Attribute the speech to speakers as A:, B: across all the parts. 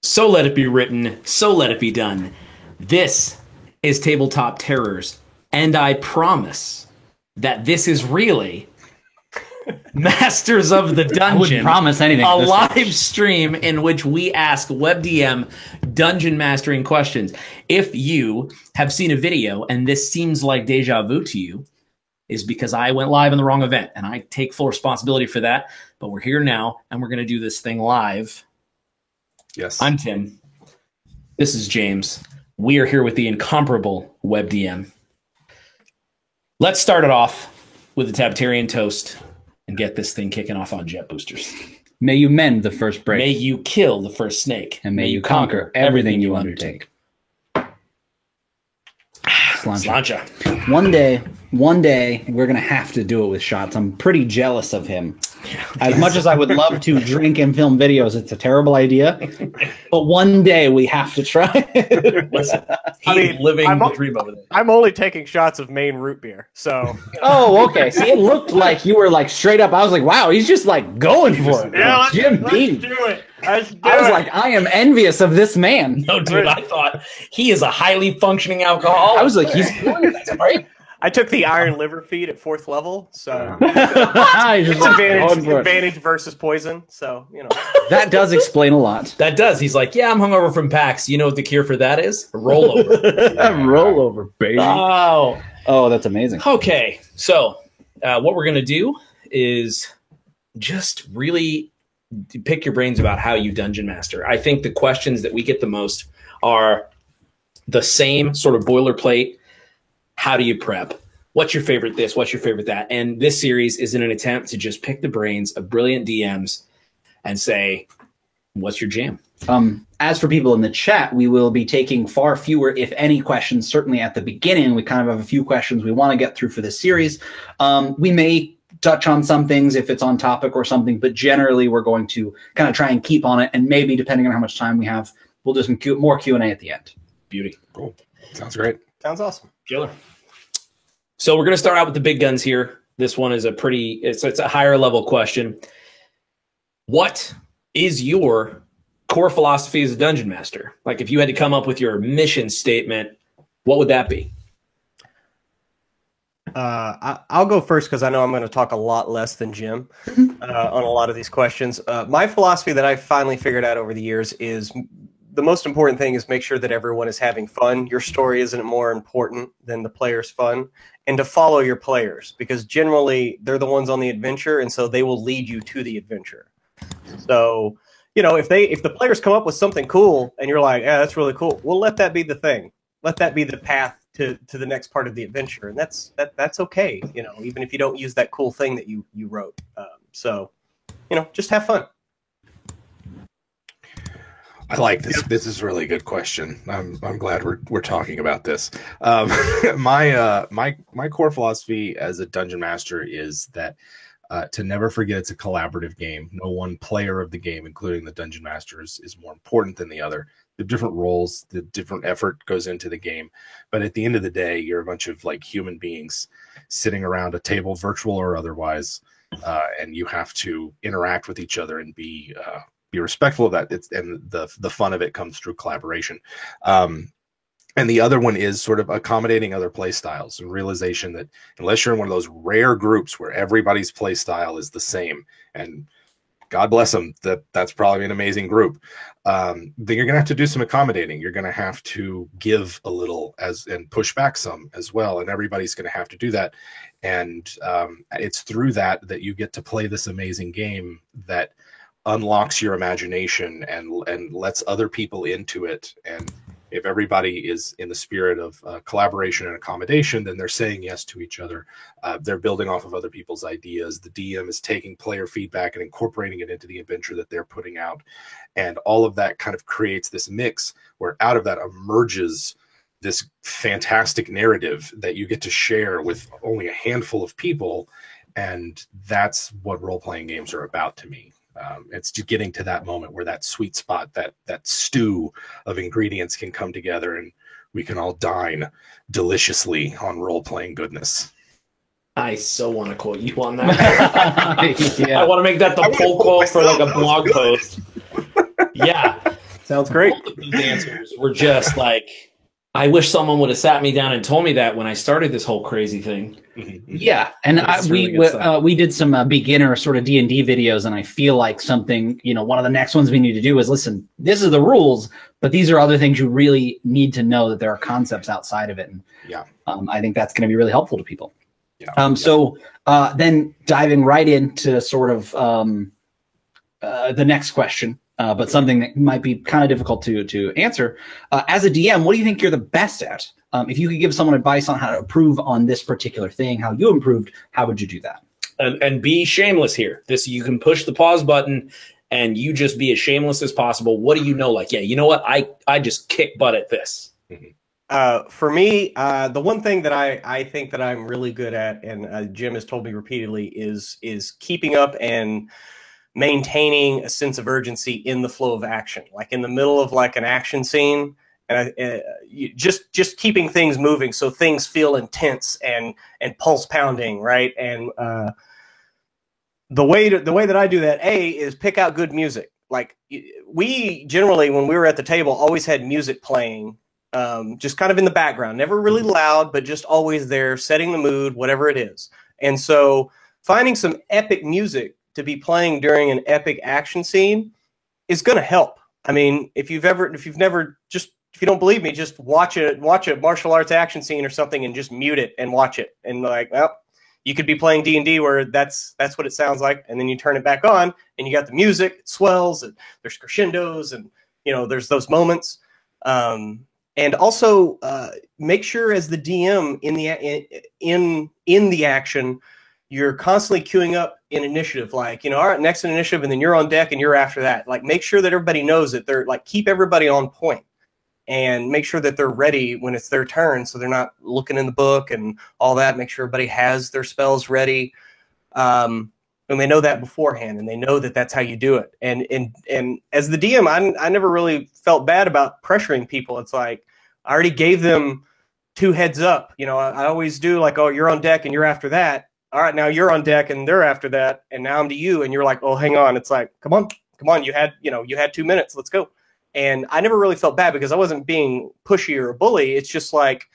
A: So let it be written, so let it be done. This is Tabletop Terrors, and I promise that this is really Masters of the Dungeon.
B: I wouldn't promise anything.
A: A live stream in which we ask WebDM dungeon mastering questions. If you have seen a video and this seems like deja vu to you, is because I went live in the wrong event, and I take full responsibility for that. But we're here now, and we're going to do this thing live.
C: Yes.
A: I'm Tim. This is James. We are here with the incomparable WebDM. Let's start it off with the Tabtarian toast and get this thing kicking off on jet boosters.
B: May you mend the first break.
A: May you kill the first snake.
B: And may you conquer everything you undertake.
A: Slancha.
B: One day, we're going to have to do it with shots. I'm pretty jealous of him. As much as I would love to drink and film videos, it's a terrible idea. But one day we have to try it.
A: Listen, he's living the dream over there.
D: I'm only taking shots of Maine root beer, so.
B: Oh, okay. See, it looked like you were like straight up. I was like, wow, he's just like going for it.
D: Yeah, let's
B: Jim
D: do
B: Beam.
D: it. Let's do
B: I was
D: it.
B: like, I am envious of this man.
A: No, dude, I thought he is a highly functing alcoholic.
B: I was like, he's doing it. That's great.
D: I took the iron liver feed at 4th level, so
B: It's
D: advantage versus poison. So
B: that does explain a lot.
A: That does. He's like, yeah, I'm hungover from PAX. You know what the cure for that is? A rollover.
B: Rollover, baby. Oh, that's amazing.
A: Okay, so what we're going to do is just really pick your brains about how you dungeon master. I think the questions that we get the most are the same sort of boilerplate. How do you prep? What's your favorite this? What's your favorite that? And this series is in an attempt to just pick the brains of brilliant DMs and say, what's your jam?
B: As for people in the chat, we will be taking far fewer, if any, questions. Certainly at the beginning, we kind of have a few questions we want to get through for this series. We may touch on some things if it's on topic or something, but generally we're going to kind of try and keep on it. And maybe depending on how much time we have, we'll do some more Q&A at the end.
A: Beauty.
C: Cool. Sounds great.
D: sounds awesome.
A: Killer. So we're going to start out with the big guns here. This one is it's a higher level question. What is your core philosophy as a dungeon master? Like if you had to come up with your mission statement, what would that be?
D: I'll go first because I know I'm going to talk a lot less than Jim on a lot of these questions. My philosophy that I finally figured out over the years is the most important thing is make sure that everyone is having fun. Your story isn't more important than the player's fun, and to follow your players because generally they're the ones on the adventure, and so they will lead you to the adventure. So, if the players come up with something cool and you're like, yeah, that's really cool, well, let that be the thing. Let that be the path to the next part of the adventure, and that's okay. Even if you don't use that cool thing that you wrote. So, just have fun.
C: I like this. This is a really good question. I'm glad we're talking about this. My core philosophy as a dungeon master is that to never forget it's a collaborative game. No one player of the game, including the dungeon master, is more important than the other. The different roles, the different effort goes into the game, but at the end of the day, you're a bunch of like human beings sitting around a table, virtual or otherwise, and you have to interact with each other and be respectful of that. And the fun of it comes through collaboration. And the other one is sort of accommodating other play styles and realization that unless you're in one of those rare groups where everybody's play style is the same, and God bless them, that's probably an amazing group, then you're going to have to do some accommodating. You're going to have to give a little and push back some as well. And everybody's going to have to do that. And it's through that you get to play this amazing game that unlocks your imagination and lets other people into it. And if everybody is in the spirit of collaboration and accommodation, then they're saying yes to each other. They're building off of other people's ideas. The DM is taking player feedback and incorporating it into the adventure that they're putting out. And all of that kind of creates this mix where out of that emerges this fantastic narrative that you get to share with only a handful of people. And that's what role-playing games are about to me. It's just getting to that moment where that sweet spot, that stew of ingredients can come together and we can all dine deliciously on role-playing goodness.
A: I so want to quote you on that. Yeah. I want to make that the poll quote for like a blog post. Yeah.
D: Sounds great.
A: Both of those answers were just like, I wish someone would have sat me down and told me that when I started this whole crazy thing.
B: Yeah, and we did some beginner sort of D&D videos, and I feel like something, one of the next ones we need to do is listen. This is the rules, but these are other things you really need to know, that there are concepts outside of it. And I think that's going to be really helpful to people.
C: Yeah.
B: So then diving right into sort of the next question. But something that might be kind of difficult to answer. As a DM, what do you think you're the best at? If you could give someone advice on how to improve on this particular thing, how you improved, how would you do that?
A: And be shameless here. You can push the pause button and you just be as shameless as possible. What do you know? Like, yeah, you know what? I just kick butt at this.
D: For me, the one thing that I think that I'm really good at, and Jim has told me repeatedly, is keeping up and maintaining a sense of urgency in the flow of action, like in the middle of like an action scene, and just keeping things moving so things feel intense and pulse pounding, right? And the way that I do that, is pick out good music. Like, we generally, when we were at the table, always had music playing, just kind of in the background, never really loud, but just always there, setting the mood, whatever it is. And so finding some epic music to be playing during an epic action scene is going to help. I mean, if you don't believe me, just watch a martial arts action scene or something and just mute it and watch it. And like, well, you could be playing D&D where that's what it sounds like. And then you turn it back on and you got the music, it swells, and there's crescendos, and, there's those moments. And also make sure, as the DM in the action, you're constantly queuing up in initiative, like, all right, next in initiative, and then you're on deck and you're after that. Like, make sure that everybody knows that they're like, keep everybody on point and make sure that they're ready when it's their turn. So they're not looking in the book and all that. Make sure everybody has their spells ready. And they know that beforehand, and they know that that's how you do it. And as the DM, I never really felt bad about pressuring people. It's like, I already gave them 2 heads up. I always do, like, oh, you're on deck and you're after that. All right, now you're on deck and they're after that, and now I'm to you, and you're like, oh, hang on. It's like, come on, you had 2 minutes, let's go. And I never really felt bad because I wasn't being pushy or a bully. It's just like,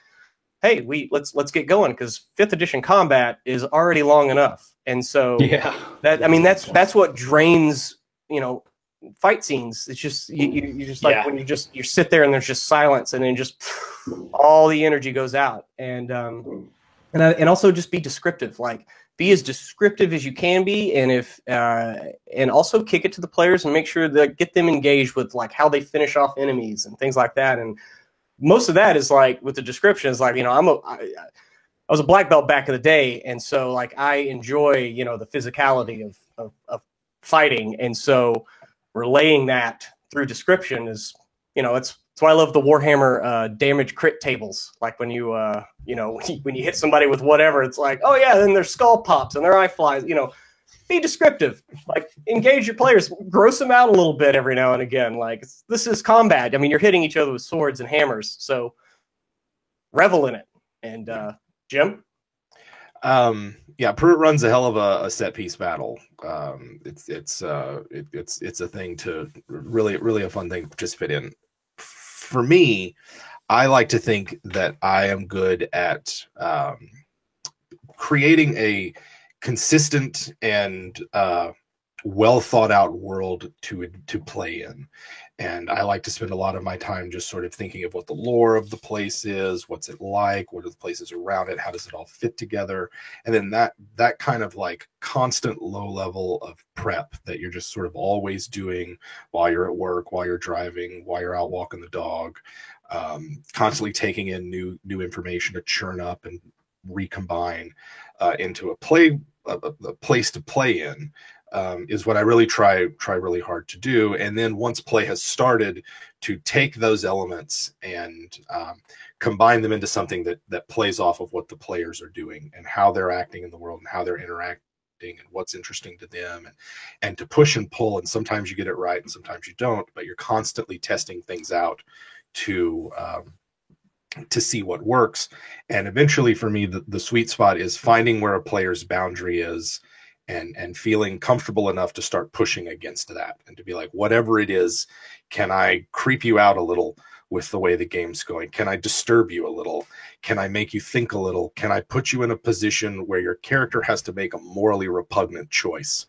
D: hey, let's get going, because 5th edition combat is already long enough. And so that's what drains, fight scenes. It's just you just like when you sit there and there's just silence, and then just all the energy goes out. And also just be descriptive, like be as descriptive as you can be. And and also kick it to the players and make sure that get them engaged with like how they finish off enemies and things like that. And most of that is like with the description is like, I was a black belt back in the day. And so like, I enjoy, the physicality of fighting. And so relaying that through description is, that's why I love the Warhammer damage crit tables. Like when you when you hit somebody with whatever, it's like, oh yeah, then their skull pops and their eye flies. Be descriptive. Like, engage your players, gross them out a little bit every now and again. Like, this is combat. I mean, you're hitting each other with swords and hammers, so revel in it. And Jim?
C: Pruitt runs a hell of a set piece battle. It's a thing to really a fun thing to participate in. For me, I like to think that I am good at creating a consistent and well thought out world to play in. And I like to spend a lot of my time just sort of thinking of what the lore of the place is, what's it like, what are the places around it, how does it all fit together, and then that kind of like constant low level of prep that you're just sort of always doing while you're at work, while you're driving, while you're out walking the dog, constantly taking in new information to churn up and recombine into a place to play in. Is what I really try really hard to do. And then once play has started, to take those elements and combine them into something that plays off of what the players are doing and how they're acting in the world and how they're interacting and what's interesting to them, and to push and pull. And sometimes you get it right and sometimes you don't, but you're constantly testing things out to see what works. And eventually for me, the sweet spot is finding where a player's boundary is and feeling comfortable enough to start pushing against that and to be like, whatever it is, can I creep you out a little with the way the game's going? Can I disturb you a little? Can I make you think a little? Can I put you in a position where your character has to make a morally repugnant choice?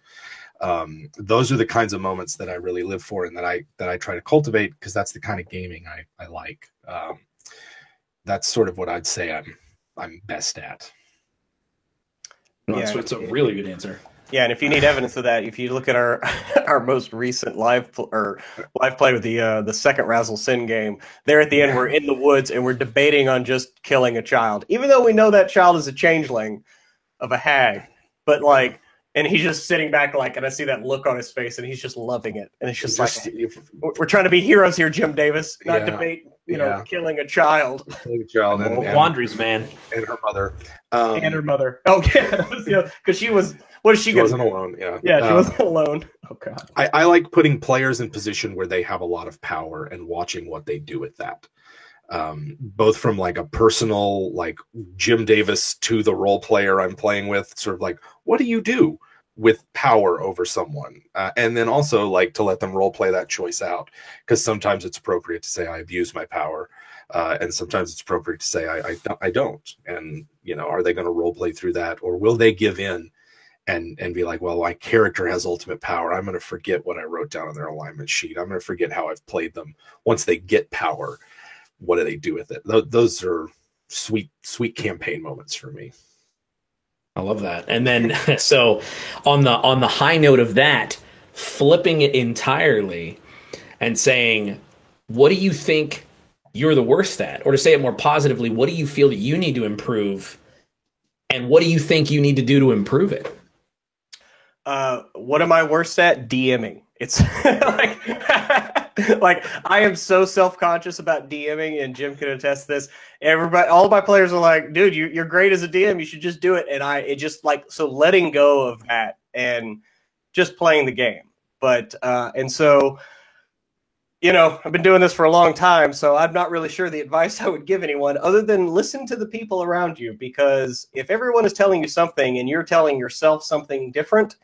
C: Those are the kinds of moments that I really live for and that I try to cultivate, because that's the kind of gaming I like. That's sort of what I'd say I'm best at.
A: No, it's a really good answer.
D: Yeah, and if you need evidence of that, if you look at our our most recent live play with the second Razzle Sin game, there at the end we're in the woods and we're debating on just killing a child, even though we know that child is a changeling of a hag. But like, and he's just sitting back like, and I see that look on his face, and he's just loving it, and it's just like, we're trying to be heroes here, Jim Davis, not debate, killing a child.
C: Killing a child and
A: Wandry's man
C: and her mother.
D: And her mother. Oh yeah, because she was. What is she?
C: She wasn't alone. Yeah,
D: she wasn't alone. Oh god.
C: I like putting players in position where they have a lot of power and watching what they do with that. Both from like a personal, like Jim Davis, to the role player I'm playing with, sort of like, what do you do with power over someone? And then also like to let them role play that choice out, because sometimes it's appropriate to say I abuse my power, and sometimes it's appropriate to say I don't. And are they going to role play through that, or will they give in and be like, well, my character has ultimate power, I'm going to forget what I wrote down on their alignment sheet, I'm going to forget how I've played them. Once they get power, what do they do with it? Those are sweet campaign moments for me.
A: I love that. And then so on the high note of that, flipping it entirely and saying, what do you think you're the worst at? Or to say it more positively, what do you feel that you need to improve? And what do you think you need to do to improve it?
D: What am I worst at? DMing. It's like I am so self-conscious about DMing, and Jim can attest to this. All of my players are like, dude, you're great as a DM, you should just do it. And it just like, so letting go of that and just playing the game. But and so I've been doing this for a long time, so I'm not really sure the advice I would give anyone other than listen to the people around you, because if everyone is telling you something and you're telling yourself something different,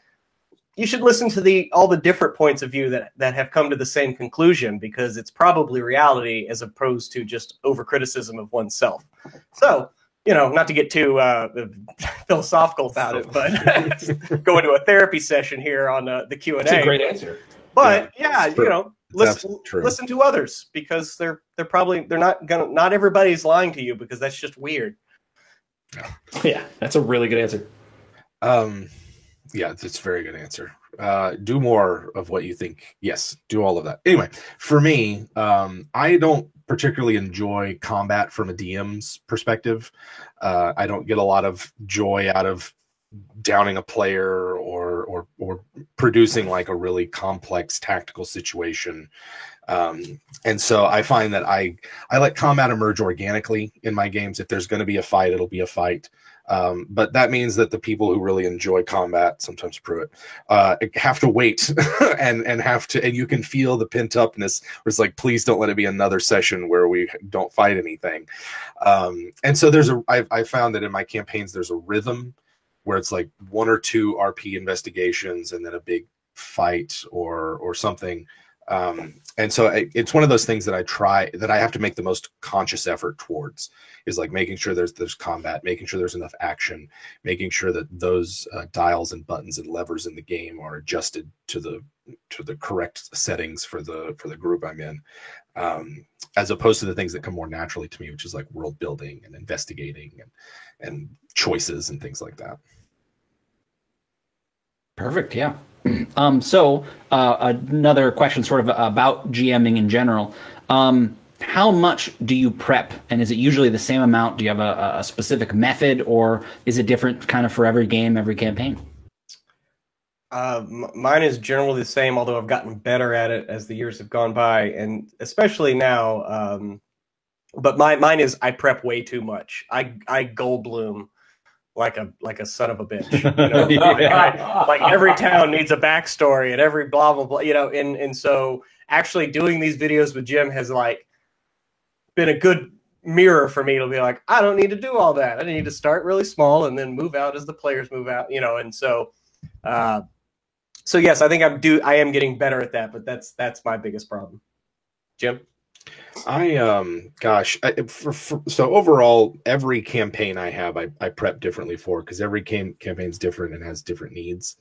D: you should listen to all the different points of view that have come to the same conclusion, because it's probably reality as opposed to just over criticism of oneself. So, not to get too philosophical about it, but go into a therapy session here on the Q&A.
A: That's a great answer.
D: But listen to others, because not everybody's lying to you, because that's just weird.
A: Yeah, that's a really good answer.
C: Yeah, it's a very good answer. Do more of what you think. Yes, do all of that. Anyway, for me, I don't particularly enjoy combat from a DM's perspective. I don't get a lot of joy out of downing a player or producing like a really complex tactical situation. And so I find that I let combat emerge organically in my games. If there's going to be a fight, it'll be a fight. But that means that the people who really enjoy combat, sometimes Pruitt, have to wait and you can feel the pent upness where it's like, please don't let it be another session where we don't fight anything. And so I found that in my campaigns, there's a rhythm where it's like 1 or 2 RP investigations and then a big fight or something. And so it's one of those things that I have to make the most conscious effort towards, is like making sure there's combat, making sure there's enough action, making sure that those dials and buttons and levers in the game are adjusted to the correct settings for the group I'm in, as opposed to the things that come more naturally to me, which is like world building and investigating and choices and things like that.
B: Perfect. Yeah. So another question sort of about GMing in general. How much do you prep, and is it usually the same amount? Do you have a specific method, or is it different kind of for every game, every campaign?
D: Mine is generally the same, although I've gotten better at it as the years have gone by, and especially now. But mine is I prep way too much. I Goldblum like a son of a bitch. Like every town needs a backstory and every blah blah blah. And so actually doing these videos with Jim has like been a good mirror for me to be like, I don't need to do all that. I need to start really small and then move out as the players move out. And so So yes, I think I am getting better at that, but that's my biggest problem. Jim?
C: So overall, every campaign I have, I prep differently for, because every campaign's different and has different needs.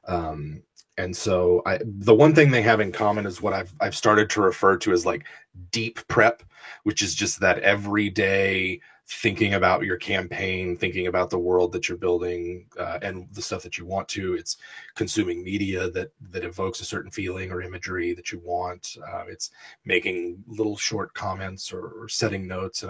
C: And so the one thing they have in common is what I've started to refer to as like deep prep, which is just that every day thinking about your campaign, thinking about the world that you're building, and the stuff that you want to. It's consuming media that evokes a certain feeling or imagery that you want. It's making little short comments or setting notes,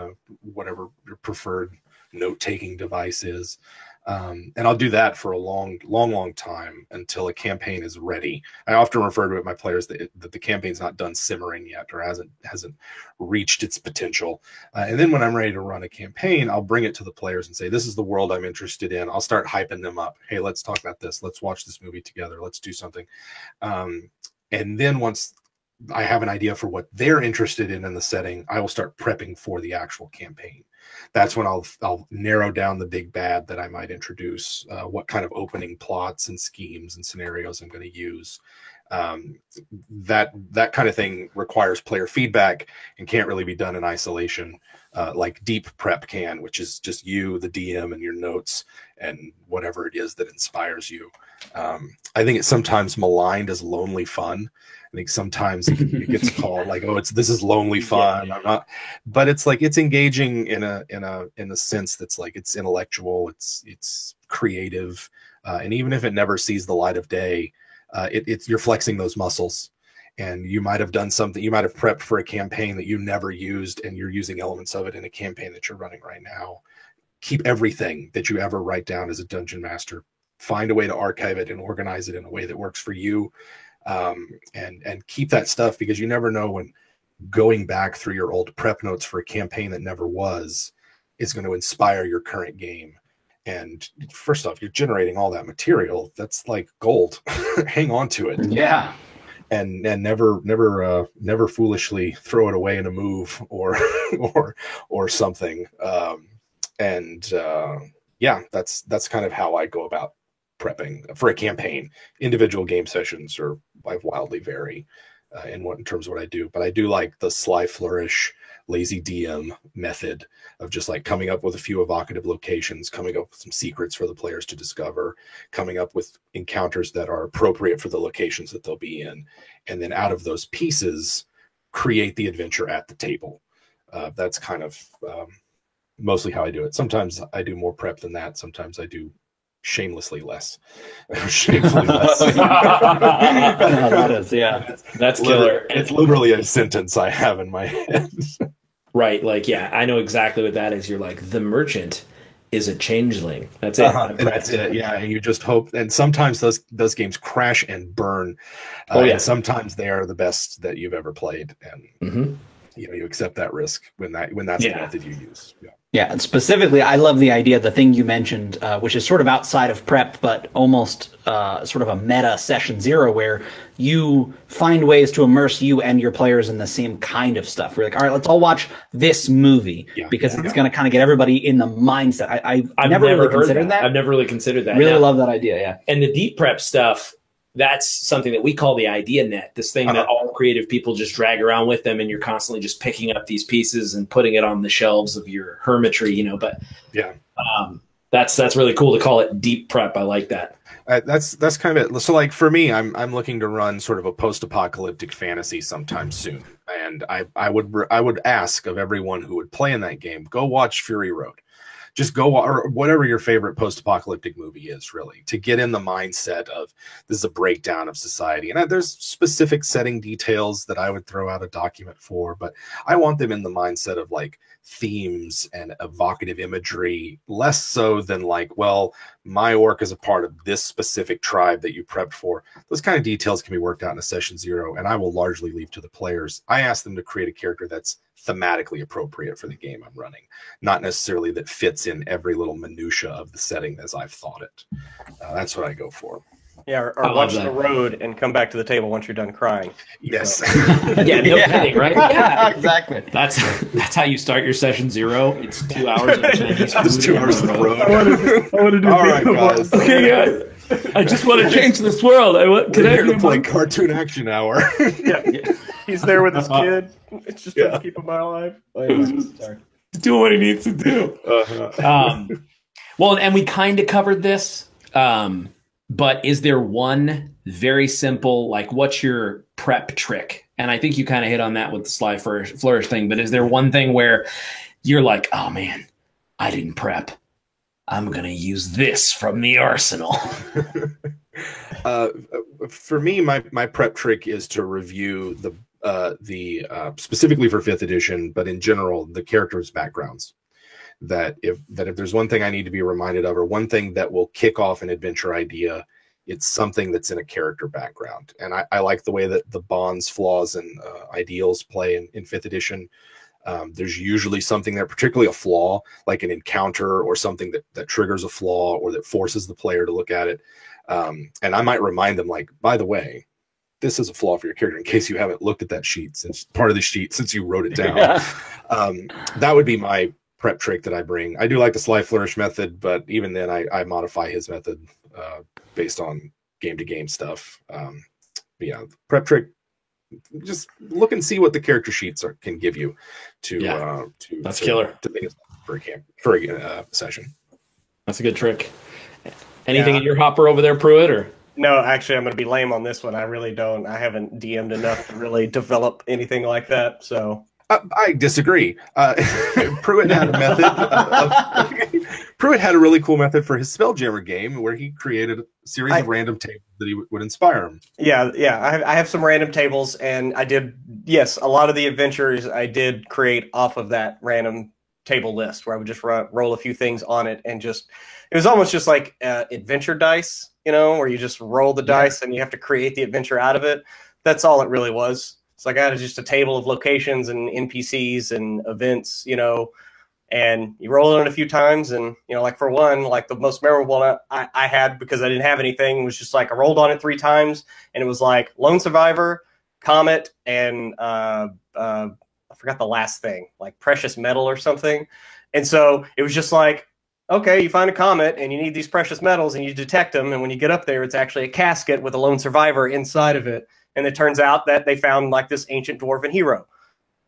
C: whatever your preferred note-taking device is. And I'll do that for a long time until a campaign is ready. I often refer to it my players that the campaign's not done simmering yet, or hasn't reached its potential. And then when I'm ready to run a campaign, I'll bring it to the players and say, this is the world I'm interested in. I'll start hyping them up. Hey, let's talk about this. Let's watch this movie together. Let's do something. And then once I have an idea for what they're interested in the setting, I will start prepping for the actual campaign. That's when I'll narrow down the big bad that I might introduce, what kind of opening plots and schemes and scenarios I'm going to use. That kind of thing requires player feedback and can't really be done in isolation, like deep prep can, which is just you, the DM, and your notes and whatever it is that inspires you. I think it's sometimes maligned as lonely fun. I think sometimes it gets called like, oh, this is lonely fun. Yeah. I'm not, but it's like, it's engaging in a sense that's like, it's intellectual, it's creative. And even if it never sees the light of day, you're flexing those muscles, and you might have done something. You might have prepped for a campaign that you never used, and you're using elements of it in a campaign that you're running right now. Keep everything that you ever write down as a dungeon master. Find a way to archive it and organize it in a way that works for you. And keep that stuff, because you never know when going back through your old prep notes for a campaign that never was is going to inspire your current game. And first off, you're generating all that material. That's like gold. Hang on to it.
B: Yeah.
C: And never foolishly throw it away in a move or something. That's kind of how I go about prepping for a campaign. Individual game sessions are wildly vary in terms of what I do, but I do like the sly flourish, lazy DM method of just like coming up with a few evocative locations, coming up with some secrets for the players to discover, coming up with encounters that are appropriate for the locations that they'll be in, and then out of those pieces create the adventure at the table. That's kind of mostly how I do it. Sometimes I do more prep than that. Sometimes I do shamelessly less. Shamefully less.
B: That is, yeah.
A: That's killer.
C: It's literally a sentence I have in my head.
A: Right. Like, yeah, I know exactly what that is. You're like, the merchant is a changeling. That's it.
C: And that's it. Yeah. And you just hope. And sometimes those games crash and burn. And sometimes they are the best that you've ever played. And you accept that risk when that's the method you use. Yeah.
B: Yeah, and specifically, I love the idea, the thing you mentioned, which is sort of outside of prep, but almost sort of a meta session zero, where you find ways to immerse you and your players in the same kind of stuff. We're like, all right, let's all watch this movie because it's going to kind of get everybody in the mindset. I've never really considered that.
A: I've never really considered that.
B: Really love that idea, yeah.
A: And the deep prep stuff, that's something that we call the idea net, this thing that all creative people just drag around with them, and you're constantly just picking up these pieces and putting it on the shelves of your hermitry, but that's really cool to call it deep prep. I like that.
C: That's kind of it. So like for me, I'm looking to run sort of a post-apocalyptic fantasy sometime soon. And I would ask of everyone who would play in that game, go watch Fury Road. Just go, or whatever your favorite post-apocalyptic movie is, really, to get in the mindset of this is a breakdown of society. And there's specific setting details that I would throw out a document for, but I want them in the mindset of like themes and evocative imagery, less so than like, well, my orc is a part of this specific tribe that you prepped for. Those kind of details can be worked out in a session zero, and I will largely leave to the players. I ask them to create a character that's thematically appropriate for the game I'm running, not necessarily that fits in every little minutia of the setting as I've thought it. That's what I go for.
D: Yeah, or watch The Road and come back to the table once you're done crying.
C: Yes.
D: So.
A: Yeah, no kidding, right? Yeah,
B: exactly.
A: That's how you start your session zero. It's 2 hours of Chinese food.
C: It's 2 hours of The Road.
E: I want to do
C: All right, guys.
A: Okay, guys. I just want to change this world.
C: Can I here to play Cartoon Action Hour?
D: Yeah. He's there with his kid. It's just to keep him alive.
A: Sorry. Doing what he needs to do. Well, and we kind of covered this, but is there one very simple, like, what's your prep trick? And I think you kind of hit on that with the Sly Flourish thing, but is there one thing where you're like, oh man, I didn't prep. I'm going to use this from the arsenal.
C: For me, my prep trick is to review the specifically for 5th edition, but in general, the characters' backgrounds. That if there's one thing I need to be reminded of, or one thing that will kick off an adventure idea, it's something that's in a character background. And I like the way that the bonds, flaws, and ideals play in 5th edition. There's usually something there, particularly a flaw, like an encounter or something that triggers a flaw or that forces the player to look at it. And I might remind them, like, by the way, this is a flaw for your character in case you haven't looked at that sheet since you wrote it down. That would be my prep trick that I bring. I do like the Sly Flourish method, but even then I modify his method based on game to game stuff. But yeah, prep trick, just look and see what the character sheets can give you
A: that's killer
C: to make it for a session.
A: That's a good trick. Anything in your hopper over there, Pruitt, or?
D: No, actually, I'm going to be lame on this one. I really don't. I haven't DM'd enough to really develop anything like that. So
C: I disagree. Pruitt had a method. Pruitt had a really cool method for his Spelljammer game where he created a series of random tables that he would inspire him.
D: Yeah. I have some random tables, and I did. Yes, a lot of the adventures I did create off of that random table list where I would just roll a few things on it, and it was almost just like adventure dice. Where you just roll the dice and you have to create the adventure out of it. That's all it really was. It's like I had just a table of locations and NPCs and events, and you roll it in a few times. And, like for one, like the most memorable one I had, because I didn't have anything, was just like I rolled on it 3 times, and it was like Lone Survivor, Comet, and I forgot the last thing, like Precious Metal or something. And so it was just like, okay, you find a comet and you need these precious metals and you detect them. And when you get up there, it's actually a casket with a lone survivor inside of it. And it turns out that they found like this ancient dwarven hero.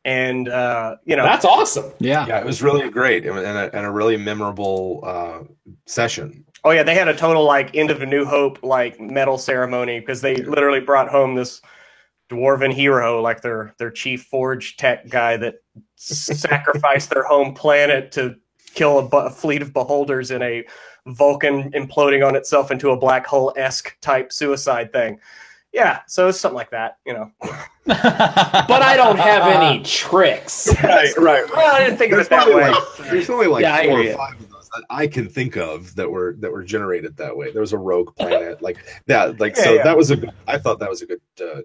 D: And,
A: that's awesome.
C: Yeah, it was really great and a really memorable session.
D: Oh yeah. They had a total like End of a New Hope, like medal ceremony, because they literally brought home this dwarven hero, like their chief forge tech guy that sacrificed their home planet to kill a fleet of beholders in a Vulcan imploding on itself into a black hole-esque type suicide thing. Yeah, so it's something like that,
A: But I don't have any tricks.
C: Right.
D: Well, I didn't think of it that way.
C: There's only 4 or 5 of those that I can think of that were generated that way. There was a rogue planet like that. That was I thought that was a good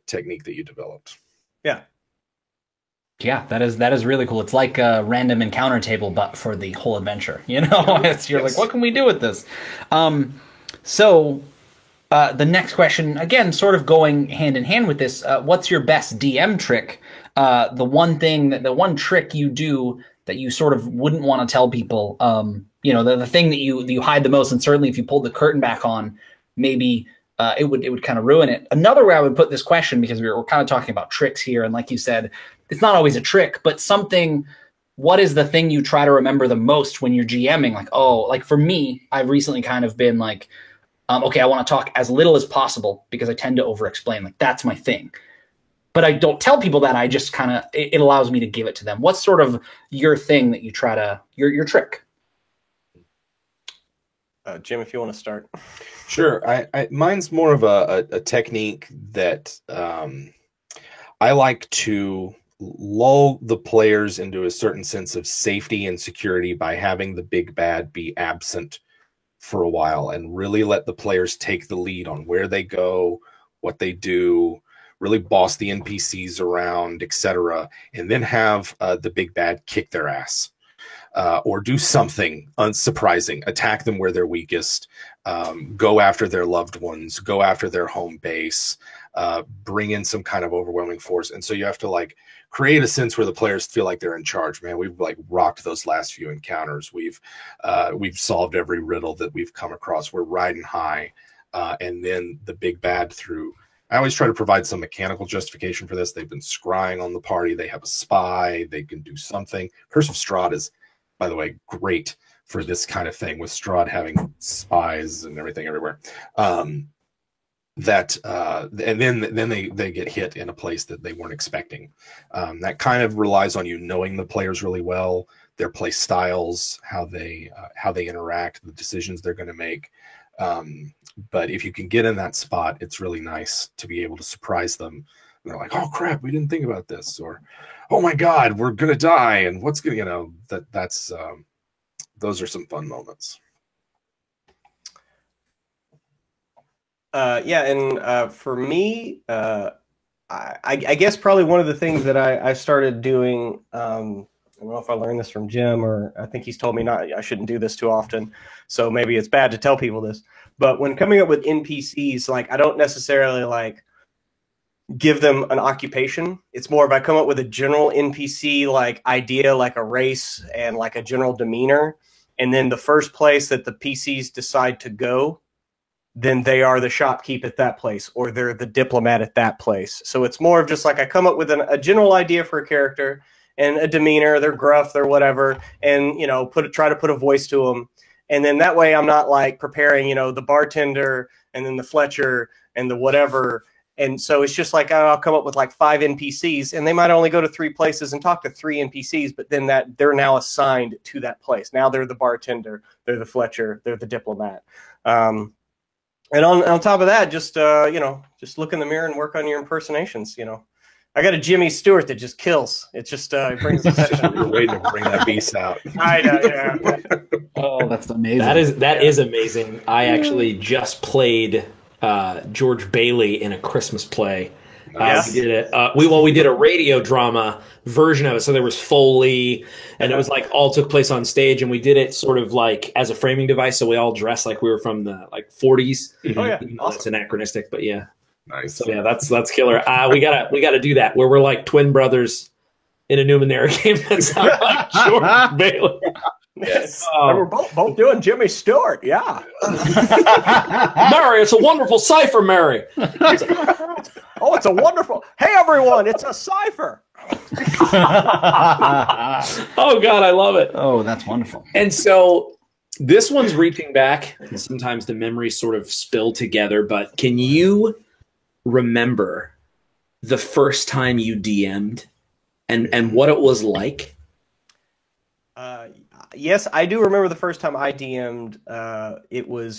C: technique that you developed.
D: Yeah.
B: Yeah, that is really cool. It's like a random encounter table, but for the whole adventure. You're like, what can we do with this? So the next question, again, sort of going hand in hand with this, what's your best DM trick? The one trick you do that you sort of wouldn't want to tell people. The thing that you hide the most, and certainly if you pulled the curtain back on, maybe it would kind of ruin it. Another way I would put this question, because we're kind of talking about tricks here, and like you said, it's not always a trick, but something. What is the thing you try to remember the most when you're GMing? Like for me, I've recently kind of been like, okay, I want to talk as little as possible because I tend to over-explain. Like that's my thing. But I don't tell people that. I just kind of, it allows me to give it to them. What's sort of your thing that you try to, your trick?
D: Jim, if you want to start.
C: Sure. Mine's more of a technique that I like to lull the players into a certain sense of safety and security by having the big bad be absent for a while and really let the players take the lead on where they go, what they do, really boss the NPCs around, etc., and then have the big bad kick their ass. Or do something unsurprising, attack them where they're weakest, go after their loved ones, go after their home base, bring in some kind of overwhelming force. And so you have to create a sense where the players feel like they're in charge. Man, we've rocked those last few encounters. We've solved every riddle that we've come across. We're riding high. and then the big bad through. I always try to provide some mechanical justification for this. They've been scrying on the party. They have a spy. They can do something. Curse of Strahd is, by the way, great for this kind of thing, with Strahd having spies and everything everywhere. And then they get hit in a place that they weren't expecting. That kind of relies on you knowing the players really well, their play styles, how they interact, the decisions they're going to make. But if you can get in that spot, it's really nice to be able to surprise them. And they're like, "Oh crap, we didn't think about this," or "Oh my God, we're gonna die," and what's gonna, that's those are some fun moments.
D: For me, I guess probably one of the things that I started doing. I don't know if I learned this from Jim, or I think he's told me I shouldn't do this too often. So maybe it's bad to tell people this. But when coming up with NPCs, like, I don't necessarily like give them an occupation. It's more of I come up with a general NPC like idea, like a race and like a general demeanor. And then the first place that the PCs decide to go, then they are the shopkeep at that place, or they're the diplomat at that place. So it's more of just like I come up with a general idea for a character and a demeanor, they're gruff, they're whatever, and try to put a voice to them. And then that way I'm not like preparing, the bartender and then the Fletcher and the whatever. And so it's just like I'll come up with like 5 NPCs, and they might only go to 3 places and talk to 3 NPCs, but then that they're now assigned to that place. Now they're the bartender, they're the Fletcher, they're the diplomat. And on top of that, just look in the mirror and work on your impersonations. I got a Jimmy Stewart that just kills. It just brings attention.
C: You're waiting to bring that beast out.
D: I know, yeah.
B: Oh, that's amazing.
A: That is amazing. I actually just played George Bailey in a Christmas play.
D: Yes.
A: We did it. We did a radio drama version of it. So there was Foley, and it was like all took place on stage, and we did it sort of like as a framing device. So we all dressed like we were from the 40s.
D: Oh yeah,
A: awesome. It's anachronistic, but yeah.
C: Nice.
A: So yeah, that's killer. We gotta do that where we're like twin brothers in a Numenera game that sound like George Bailey.
C: Yes.
D: We're both doing Jimmy Stewart. Yeah.
A: Mary, it's a wonderful cipher, Mary.
D: Oh, it's a wonderful. Hey, everyone, it's a cipher.
A: Oh God, I love it.
B: Oh, that's wonderful.
A: And so this one's reaching back, and sometimes the memories sort of spill together. But can you remember the first time you DM'd and what it was like?
D: Yes, I do remember the first time I DM'd.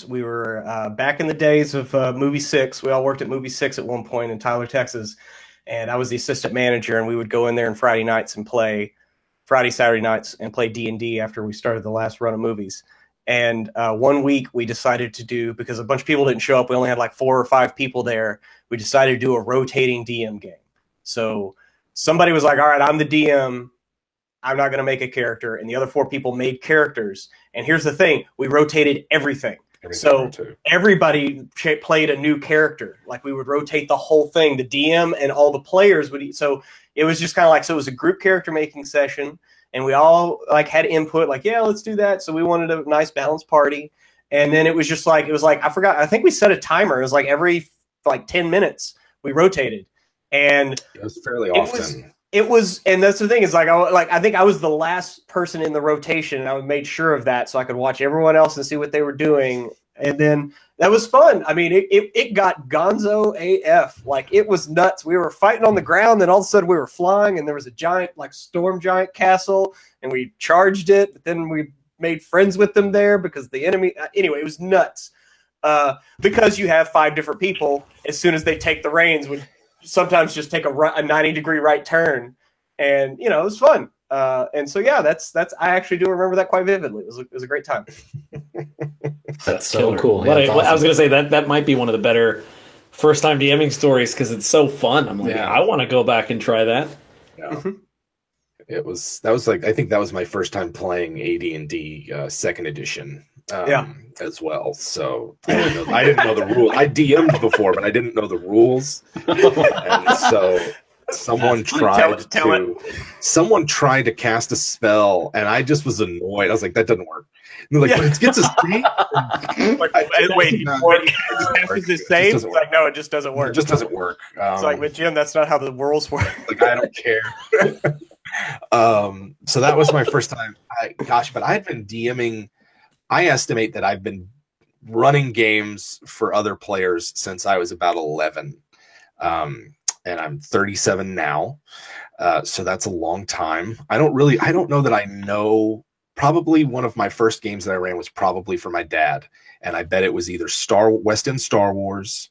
D: We were back in the days of Movie 6. We all worked at Movie 6 at one point in Tyler, Texas. And I was the assistant manager, and we would go in there on Friday, Saturday nights and play D&D after we started the last run of movies. And one week we decided to do, because a bunch of people didn't show up, we only had like 4 or 5 people there, we decided to do a rotating DM game. So somebody was like, all right, I'm the DM. I'm not going to make a character. And the other 4 people made characters. And here's the thing. We rotated everything. So everybody played a new character. Like we would rotate the whole thing. The DM and all the players would. So it was just kind of like, so it was a group character making session. And we all like had input, like, yeah, let's do that. So we wanted a nice balanced party. And then it was like, I forgot. I think we set a timer. It was like every 10 minutes we rotated. And
C: it was fairly often.
D: It was, and that's the thing, is I think I was the last person in the rotation, and I made sure of that so I could watch everyone else and see what they were doing. And then that was fun. I mean, it got gonzo AF. Like, it was nuts. We were fighting on the ground, then all of a sudden we were flying, and there was a giant, storm giant castle, and we charged it, but then we made friends with them there because the enemy, anyway, it was nuts. Because you have 5 different people, as soon as they take the reins, would sometimes just take a 90-degree right turn, and it was fun. And so yeah, that's I actually do remember that quite vividly. It was a great time.
A: That's so cool. Yeah, awesome. I was gonna say that might be one of the better first time DMing stories because it's so fun. I'm like, yeah, I want to go back and try that.
C: Yeah. That was like, I think that was my first time playing AD&D 2nd edition. As well. So I didn't know the rules. I DM'd before, but I didn't know the rules. And so someone tried to cast a spell, and I just was annoyed. I was like, that doesn't work. And they're like, but it gets us three.
D: Wait, is this safe? It's like, no, it just doesn't work.
C: It just doesn't work.
D: It's like, but Jim, that's not how the rules work.
C: Like, I don't care. So that was my first time. But I'd been DMing. I estimate that I've been running games for other players since I was about 11. And I'm 37 now. So that's a long time. I don't know that I know. Probably one of my first games that I ran was probably for my dad. And I bet it was either West End Star Wars,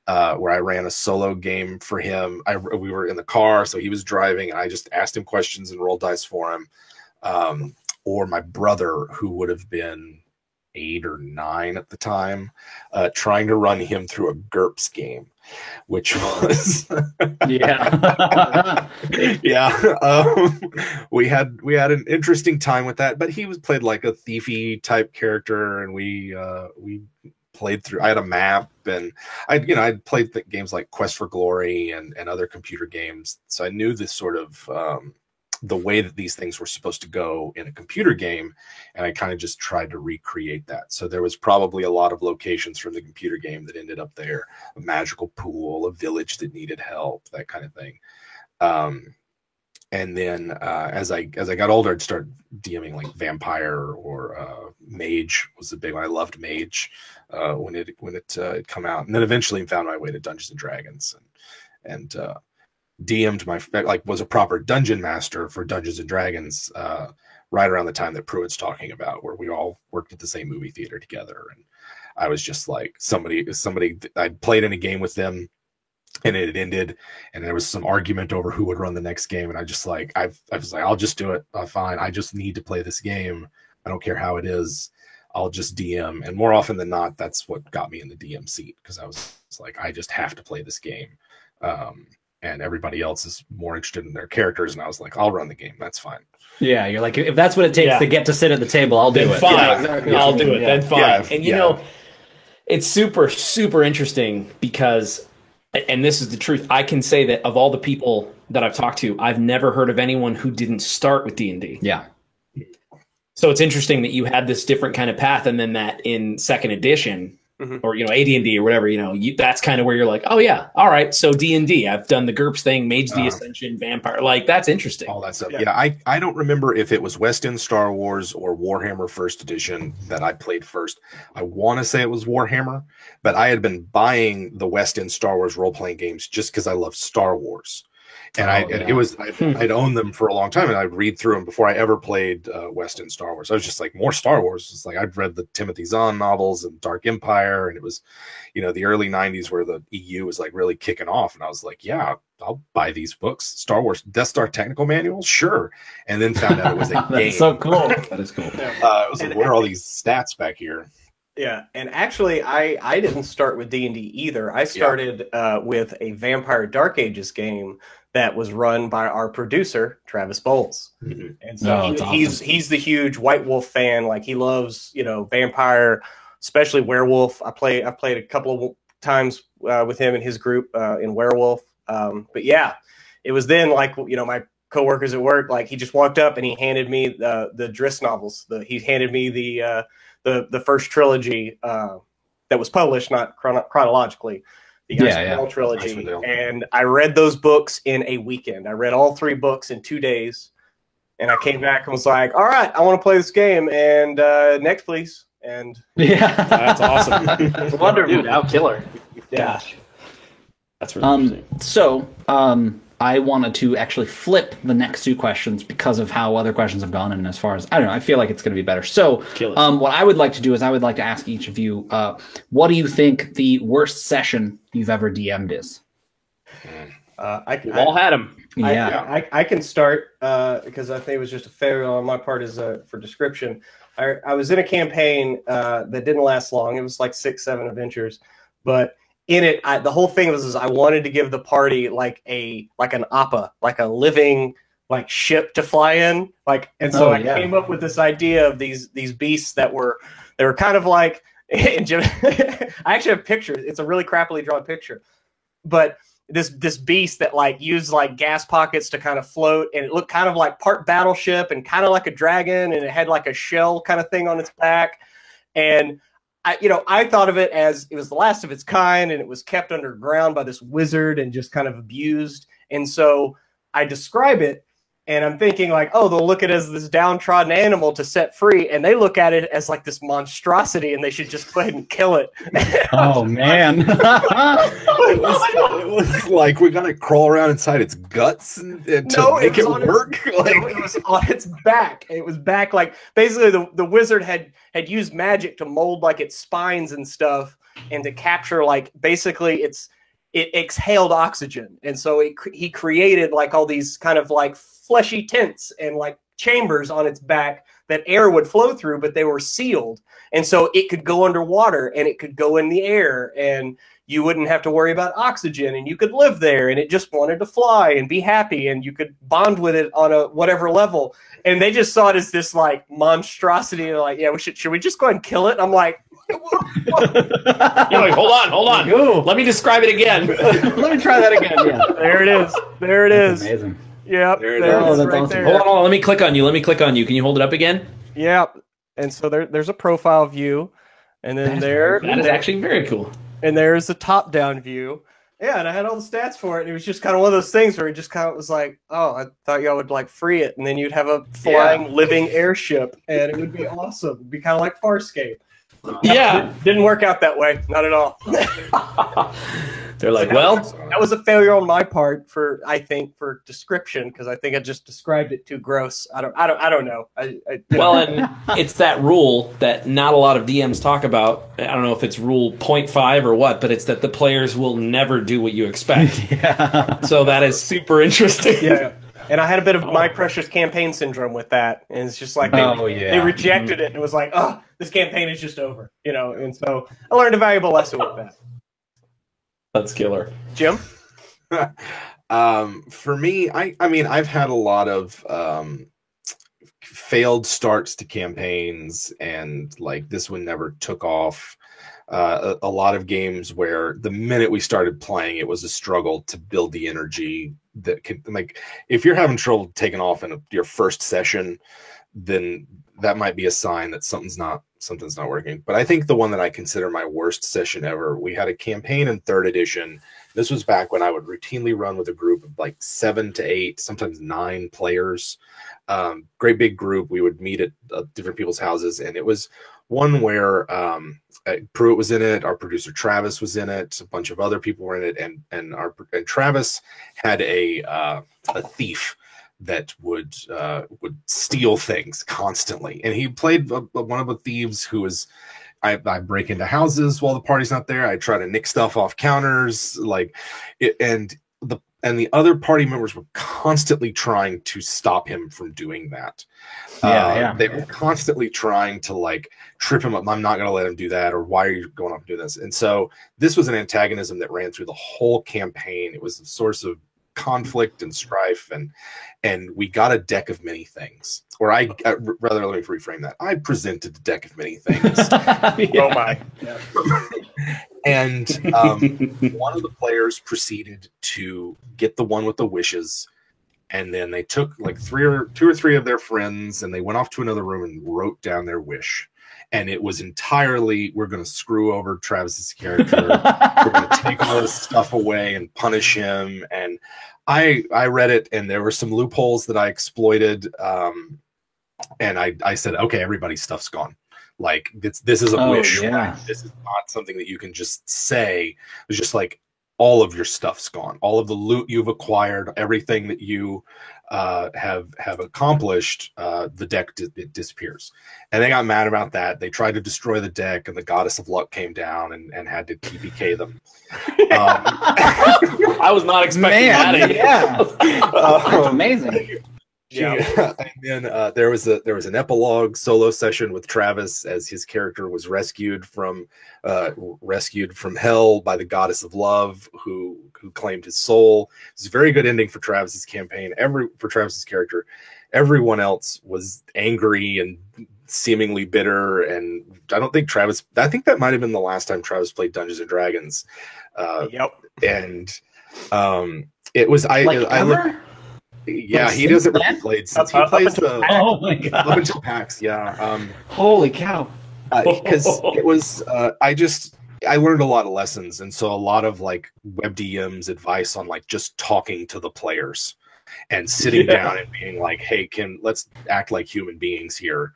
C: where I ran a solo game for him. We were in the car, so he was driving, and I just asked him questions and rolled dice for him. Or my brother, who would have been 8 or 9 at the time, trying to run him through a GURPS game, which was
B: yeah.
C: We had an interesting time with that, but he played like a thiefy type character, and we played through. I had a map, and I'd played games like Quest for Glory and other computer games, so I knew this sort of the way that these things were supposed to go in a computer game, and I kind of just tried to recreate that. So there was probably a lot of locations from the computer game that ended up there: a magical pool, a village that needed help, that kind of thing. And then as I got older, I'd start DMing like Vampire or Mage was the big one. I loved Mage when it come out, and then eventually found my way to Dungeons and Dragons and DM'd was a proper dungeon master for Dungeons and Dragons right around the time that Pruitt's talking about, where we all worked at the same movie theater together, and I was just like somebody I'd played in a game with them, and it ended, and there was some argument over who would run the next game, and I was like, I'll just do it. Fine. I just need to play this game. I don't care how it is. I'll just DM. And more often than not, that's what got me in the DM seat, because I was like, I just have to play this game. And everybody else is more interested in their characters, and I was like, I'll run the game. That's fine.
B: Yeah, you're like, if that's what it takes to get to sit at the table, I'll do it.
A: Fine.
B: Yeah, exactly.
A: I'll do it. Then fine.
C: Yeah,
A: and you know, it's super, super interesting because, and this is the truth, I can say that of all the people that I've talked to, I've never heard of anyone who didn't start with D&D.
B: Yeah.
A: So it's interesting that you had this different kind of path, and then that in second edition, or AD&D or whatever, that's kind of where you're like, oh yeah, all right, so D&D, I've done the GURPS thing, Mage the Ascension, Vampire, like that's interesting.
C: All that stuff. Yeah, I don't remember if it was West End Star Wars or Warhammer First Edition that I played first. I want to say it was Warhammer, but I had been buying the West End Star Wars role-playing games just because I love Star Wars. And I'd owned them for a long time, and I'd read through them before I ever played West End Star Wars. I was just like, more Star Wars. It's like I'd read the Timothy Zahn novels and Dark Empire, and it was, the early 90s where the EU was like really kicking off, and I was like, yeah, I'll buy these books. Star Wars Death Star Technical Manual, sure. And then found out it was a game.
B: That's so cool. That is cool.
C: It was like, what are all these stats back here?
D: Yeah, and actually, I didn't start with D&D either. I started with a Vampire Dark Ages game that was run by our producer, Travis Bowles. Mm-hmm. And so he's the huge White Wolf fan. Like, he loves, vampire, especially werewolf. I've played a couple of times with him and his group in Werewolf. But yeah, it was then like, my coworkers at work, like, he just walked up and he handed me the Driss novels. He handed me the first trilogy that was published, not chronologically. The Icewind trilogy, and I read those books in a weekend. I read all 3 books in 2 days, and I came back and was like, "All right, I want to play this game." And next, please. And
A: that's awesome.
B: It's wonderful,
A: dude. Out killer.
B: Yeah.
A: Gosh, that's really interesting.
B: So, I wanted to actually flip the next 2 questions because of how other questions have gone, and as far as, I don't know, I feel like it's going to be better. So, what I would like to do is I would like to ask each of you, what do you think the worst session you've ever DM'd is?
A: We've all had them.
B: Yeah.
D: I can start because I think it was just a failure on my part for description. I was in a campaign that didn't last long. It was like 6-7 adventures, but in it, the whole thing was I wanted to give the party like an APA, like a living like ship to fly in, and so I came up with this idea of these beasts that were kind of like. And Jim, I actually have pictures. It's a really crappily drawn picture, but this beast that like used like gas pockets to kind of float, and it looked kind of like part battleship and kind of like a dragon, and it had like a shell kind of thing on its back. And I thought of it as it was the last of its kind, and it was kept underground by this wizard and just kind of abused. And so I describe it, and I'm thinking like, oh, they'll look at it as this downtrodden animal to set free, and they look at it as like this monstrosity, and they should just go ahead and kill it.
B: Oh man!
C: It was like we gotta crawl around inside its guts to make it work.
D: It was on its back. It was back like basically the wizard had used magic to mold like its spines and stuff, and to capture like basically it exhaled oxygen, and so he created like all these kind of like fleshy tents and like chambers on its back that air would flow through, but they were sealed, and so it could go underwater and it could go in the air, and you wouldn't have to worry about oxygen, and you could live there, and it just wanted to fly and be happy, and you could bond with it on a whatever level. And they just saw it as this like monstrosity. They're like, yeah, should we just go ahead and kill it? I'm like,
A: You're like, hold on.
B: Ooh.
A: Let me describe it again.
B: Let me try that again. Yeah.
D: there it is.
B: That's amazing.
D: Yep.
A: There it
D: there
B: is.
D: it
B: That's
D: right
B: awesome.
D: there.
A: Hold on. Let me click on you. Can you hold it up again?
D: Yep. And so there's a profile view, and then
A: That is actually very cool.
D: and there's a top-down view. Yeah, and I had all the stats for it, and it was just kind of one of those things where it just kind of was like, oh, I thought y'all would like free it, and then you'd have a flying living airship, and it would be awesome. It'd be kind of like Farscape.
A: Yeah.
D: Didn't work out that way, not at all.
A: They're like, well,
D: That was a failure on my part for description, because I think I just described it too gross. I don't know.
A: well, and it's that rule that not a lot of DMs talk about. I don't know if it's rule 0.5 or what, but it's that the players will never do what you expect.
B: Yeah.
A: So that is super interesting.
D: Yeah. And I had a bit of My Precious Campaign syndrome with that. And it's just like they rejected it, and it was like, oh, this campaign is just over. And so I learned a valuable lesson with that.
A: That's killer.
D: Jim?
C: For me, I mean, I've had a lot of failed starts to campaigns, and like this one never took off. A lot of games where the minute we started playing, it was a struggle to build the energy that could, like, if you're having trouble taking off in your first session, then that might be a sign that something's not working. But I think the one that I consider my worst session ever, we had a campaign in 3rd edition. This was back when I would routinely run with a group of like 7 to 8, sometimes 9 players. Great big group. We would meet at different people's houses, and it was one where Pruitt was in it, our producer Travis was in it, a bunch of other people were in it, and Travis had a thief that would steal things constantly, and he played one of the thieves who was. I break into houses while the party's not there. I try to nick stuff off counters, and the other party members were constantly trying to stop him from doing that. They were constantly trying to like trip him up. I'm not going to let him do that, or why are you going off and do this? And so this was an antagonism that ran through the whole campaign. It was a source of conflict and strife, and we got a deck of many things. Or let me reframe that. I presented a deck of many things.
D: Oh my!
C: Yeah. And one of the players proceeded to get the one with the wishes, and then they took like 2 or 3 of their friends, and they went off to another room and wrote down their wish. And it was entirely, we're going to screw over Travis's character. We're going to take all this stuff away and punish him. And I read it, and there were some loopholes that I exploited. And I said, okay, everybody's stuff's gone. Like this is a wish.
B: Yeah.
C: This is not something that you can just say. It's just like all of your stuff's gone. All of the loot you've acquired, everything that you have accomplished, the deck it disappears. And they got mad about that. They tried to destroy the deck, and the Goddess of Luck came down and had to TPK them.
A: I was not expecting that.
B: Yeah, that's amazing.
C: Yeah. And then there was an epilogue solo session with Travis as his character was rescued from hell by the Goddess of Love, who claimed his soul. It's a very good ending for Travis's campaign. For Travis's character, everyone else was angry and seemingly bitter, and I think that might have been the last time Travis played Dungeons and Dragons.
D: Yep.
C: And It was I looked.
B: Ever?
C: Yeah,
B: Like
C: he doesn't
B: since
C: really
B: then?
C: played since he
D: Up
C: plays
D: until
C: the
B: Oh my god!
C: up until PAX. Yeah,
B: Holy cow!
C: because it was I learned a lot of lessons, and so a lot of like WebDM's advice on like just talking to the players and sitting down and being like, hey, let's act like human beings here.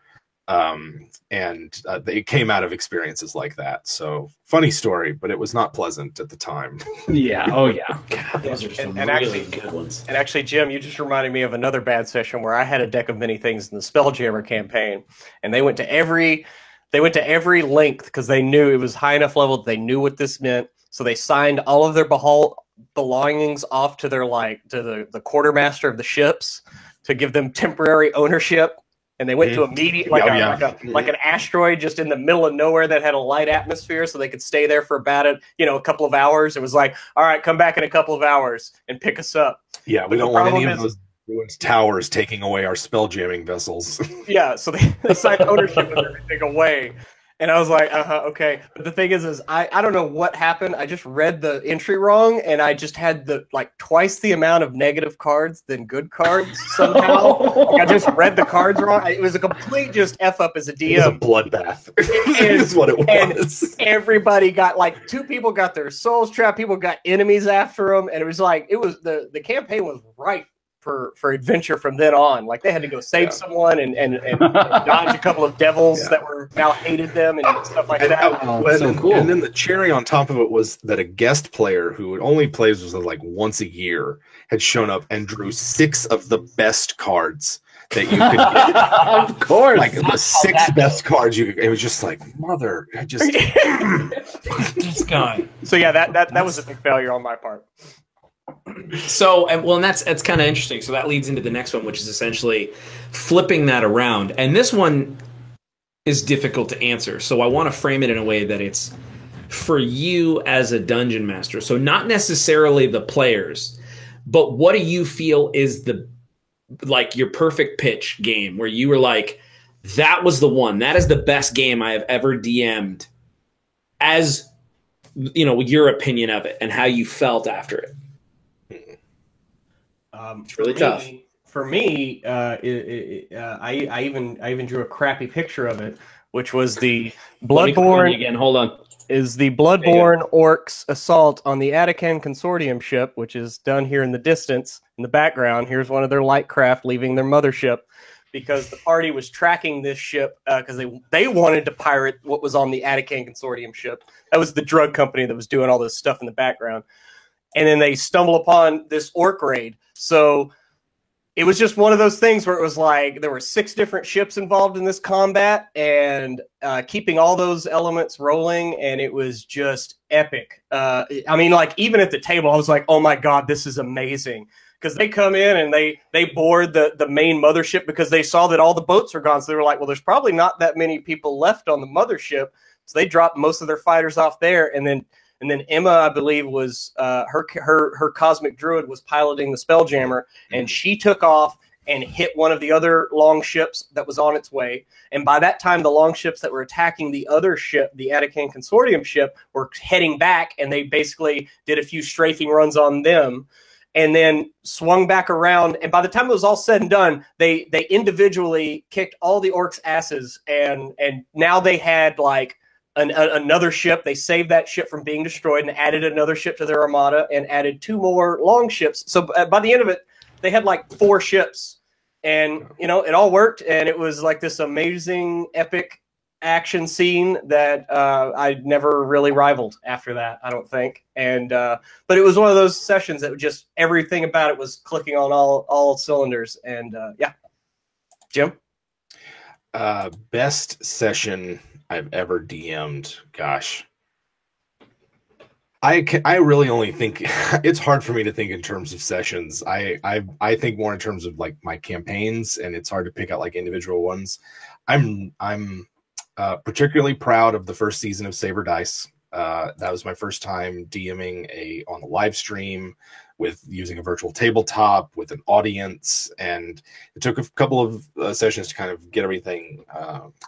C: And they came out of experiences like that. So funny story, but it was not pleasant at the time.
B: Yeah. Oh yeah.
A: God, those are some
D: And
A: really
D: actually-
A: good ones.
D: And actually, Jim, you just reminded me of another bad session where I had a deck of many things in the Spelljammer campaign, and they went to every length because they knew it was high enough level that they knew what this meant. So they signed all of their belongings off to their the quartermaster of the ships to give them temporary ownership. And they went to immediate like an asteroid just in the middle of nowhere that had a light atmosphere, so they could stay there for about a couple of hours. It was like, all right, come back in a couple of hours and pick us up.
C: Yeah, we
D: But
C: don't
D: the
C: want any
D: problem
C: of those ruined towers taking away our spell jamming vessels.
D: Yeah, so they signed ownership of everything away. And I was like, okay. But the thing is I don't know what happened. I just read the entry wrong, and I just had twice the amount of negative cards than good cards somehow. Like, I just read the cards wrong. It was a complete just F up as a DM.
C: It was a bloodbath. Is what it was.
D: Everybody got two people got their souls trapped. People got enemies after them, and it was like the campaign was ripe for adventure from then on. Like they had to go save someone and dodge a couple of devils that were now hated them and stuff like that.
B: So cool.
C: And then the cherry on top of it was that a guest player who only plays with like once a year had shown up and drew 6 of the best cards that you could get.
B: Of course.
C: Like the 6 best cards you could. It was just like,
A: It's gone.
D: So yeah, that was a big failure on my part.
A: So, and that's kind of interesting. So that leads into the next one, which is essentially flipping that around. And this one is difficult to answer. So I want to frame it in a way that it's for you as a dungeon master. So not necessarily the players, but what do you feel is your perfect pitch game where you were like, that was the one. That is the best game I have ever DM'd, as your opinion of it and how you felt after it. It's really tough.
D: For me, I even drew a crappy picture of it, which was the Bloodborne.
A: Again, hold on.
D: Is the Bloodborne Orcs assault on the Atakan Consortium ship, which is done here in the distance in the background. Here's one of their light craft leaving their mothership because the party was tracking this ship because they wanted to pirate what was on the Atakan Consortium ship. That was the drug company that was doing all this stuff in the background. And then they stumble upon this orc raid. So it was just one of those things where it was like there were 6 different ships involved in this combat and keeping all those elements rolling. And it was just epic. I mean, like even at the table, I was like, oh my God, this is amazing. Because they come in and they board the main mothership because they saw that all the boats were gone. So they were like, well, there's probably not that many people left on the mothership. So they dropped most of their fighters off there. And then Emma, I believe, was her cosmic druid was piloting the Spelljammer, and she took off and hit one of the other long ships that was on its way. And by that time, the long ships that were attacking the other ship, the Atakan Consortium ship, were heading back, and they basically did a few strafing runs on them, and then swung back around. And by the time it was all said and done, they individually kicked all the orcs' asses, and now they had like another ship. They saved that ship from being destroyed and added another ship to their armada and added 2 more long ships. So by the end of it, they had like 4 ships, and it all worked. And it was like this amazing, epic action scene that I never really rivaled after that, I don't think. And but it was one of those sessions that just everything about it was clicking on all cylinders. And yeah, Jim.
C: Best session I've ever DM'd. Gosh, I really only think it's hard for me to think in terms of sessions. I think more in terms of like my campaigns, and it's hard to pick out like individual ones. I'm particularly proud of the first season of Saber Dice. That was my first time DMing on a live stream with using a virtual tabletop with an audience, and it took a couple of sessions to kind of get everything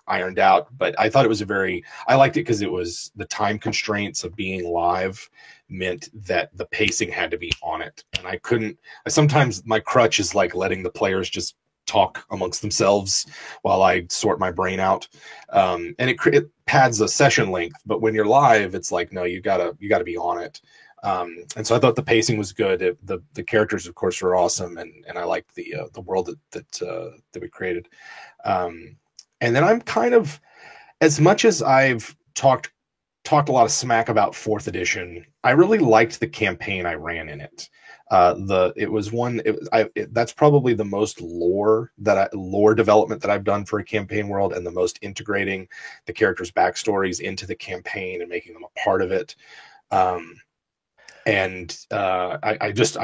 C: ironed out. But I thought it was I liked it because it was the time constraints of being live meant that the pacing had to be on it, and sometimes my crutch is like letting the players just talk amongst themselves while I sort my brain out, and it pads a session length. But when you're live, it's like, no, you gotta be on it. And so I thought the pacing was good. The characters, of course, were awesome, and I liked the world that we created. And then I'm kind of, as much as I've talked a lot of smack about 4th edition, I really liked the campaign I ran in it. That's probably the most lore development that I've done for a campaign world, and the most integrating the characters' backstories into the campaign and making them a part of it. I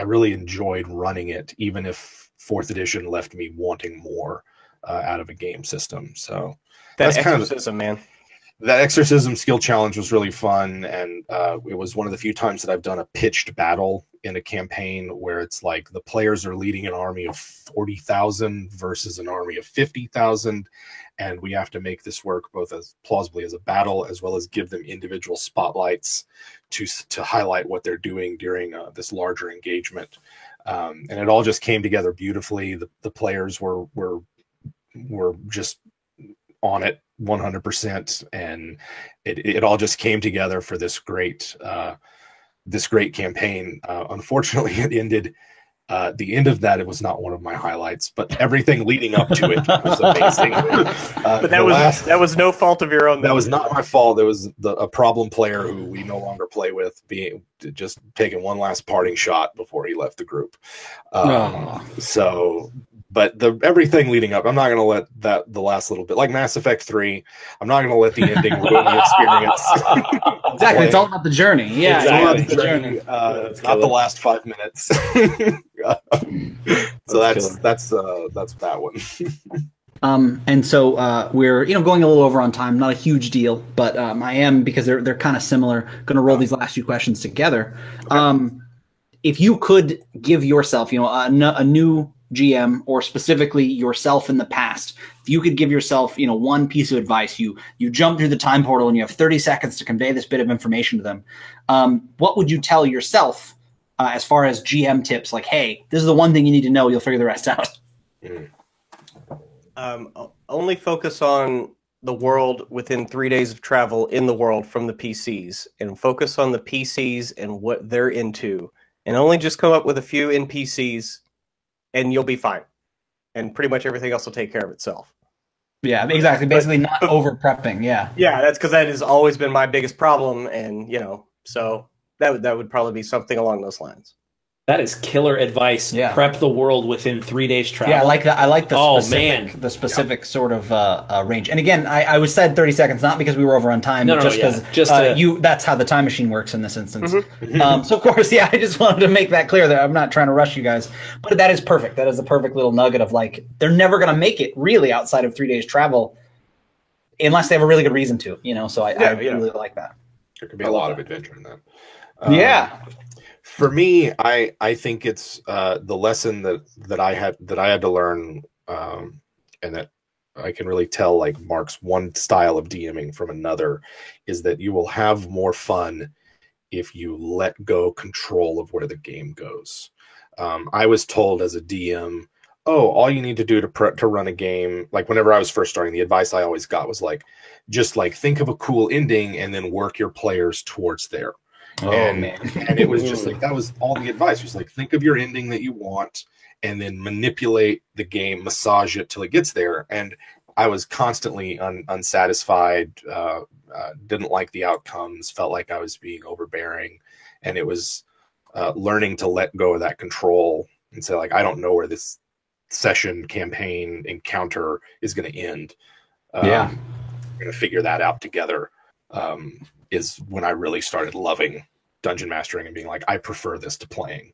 C: really enjoyed running it, even if 4th edition left me wanting more out of a game system. So
D: that's exorcism, man.
C: That exorcism skill challenge was really fun, and it was one of the few times that I've done a pitched battle in a campaign where it's like the players are leading an army of 40,000 versus an army of 50,000, and we have to make this work both as plausibly as a battle as well as give them individual spotlights to highlight what they're doing during this larger engagement. And it all just came together beautifully. The players were just on it 100%, and it all just came together for this great campaign. Unfortunately, it ended. The end of that, it was not one of my highlights, but everything leading up to it was amazing.
D: But that was no fault of your own.
C: That was not my fault. There was a problem player who we no longer play with, just taking one last parting shot before he left the group. But everything leading up, I'm not going to let the last little bit, like Mass Effect 3, I'm not going to let the ending ruin the experience.
B: Exactly, it's all about the journey. Yeah,
C: exactly.
B: It's the journey.
C: Not the last 5 minutes. So that's that one.
B: And so we're going a little over on time, not a huge deal, but I am, because they're kind of similar, going to roll these last few questions together. Okay. If you could give yourself, a new GM, or specifically yourself in the past, if you could give yourself, one piece of advice, you jump through the time portal and you have 30 seconds to convey this bit of information to them, what would you tell yourself as far as GM tips? Like, hey, this is the one thing you need to know. You'll figure the rest out.
D: Only focus on the world within 3 days of travel in the world from the PCs, and focus on the PCs and what they're into, and only just come up with a few NPCs, and you'll be fine. And pretty much everything else will take care of itself.
B: Yeah, exactly. Basically, not over prepping. Yeah.
D: Yeah, that's because that has always been my biggest problem, and so that would probably be something along those lines.
A: That is killer advice. Yeah. Prep the world within 3 days travel.
B: Yeah, I like that. I like the specific sort of range. And again, I was said 30 seconds, not because we were over on time, just because that's how the time machine works in this instance. Mm-hmm. So of course, I just wanted to make that clear that I'm not trying to rush you guys, but that is perfect. That is the perfect little nugget of like, they're never going to make it really outside of 3 days travel unless they have a really good reason to, So I really like that.
C: There could be a lot of adventure in that. For me, I think it's the lesson that I had to learn, and that I can really tell, like, Mark's one style of DMing from another, is that you will have more fun if you let go control of where the game goes. I was told as a DM, all you need to do to run a game, like whenever I was first starting, the advice I always got was like, just like think of a cool ending and then work your players towards there. And it was just like, that was all the advice, was like, think of your ending that you want and then manipulate the game, massage it till it gets there. And I was constantly unsatisfied, didn't like the outcomes, felt like I was being overbearing. And it was learning to let go of that control and say, like, I don't know where this session, campaign, encounter is going to end. We're going to figure that out together. Is when I really started loving dungeon mastering and being like, I prefer this to playing.